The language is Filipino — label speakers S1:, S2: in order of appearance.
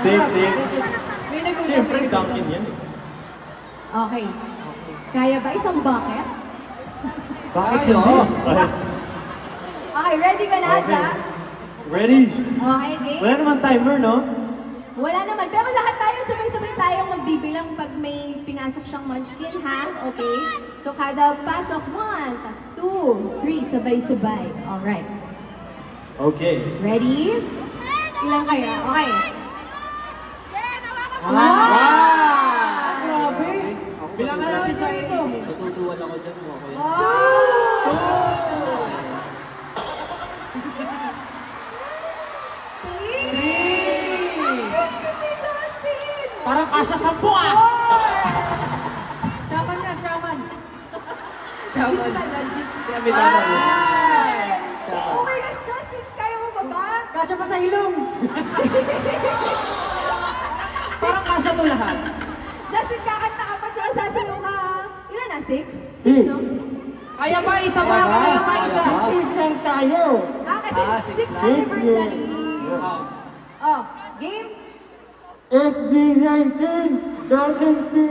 S1: Safe.
S2: May nagulat.
S1: Siyempre, Dunkin yan eh.
S2: Okay. Kaya ba isang bucket?
S1: Bakit hindi?
S2: Okay, ready ka na, Jack?
S1: Ready?
S2: Okay, game?
S1: Wala naman timer, no?
S2: Wala naman. Pero lahat tayo sabay-sabay tayong magbibilang pag may pinasok siyang munchkin, ha? Okay? So, kada pasok, 1, tas 2, 3, sabay-sabay. Alright.
S1: Okay.
S2: Ready? Ilan kaya? Okay.
S3: Wow!
S4: Grabe!
S3: Bilangan natin sa ito.
S4: Natutuwan ako dyan mo.
S3: Parang kasa 10 ah!
S4: Shaman yan, shaman!
S2: Legit ba? Legit.
S4: Si Amilano.
S2: Oh my gosh, Justin! Kaya mo ba ba?
S4: Kasya pa sa ilong!
S3: Parang kasa to lahat.
S2: Justin, kakanta ka pa siya. Sasayaw ka. Ilan na? 6?
S1: 6.
S2: 6, no?
S3: Kaya ba isa pa? Kaya ba isa?
S1: Lang tayo.
S2: Kasi 6th
S4: 6
S2: anniversary.
S3: Oh.
S2: Oh, game?
S1: SB19 doesn't do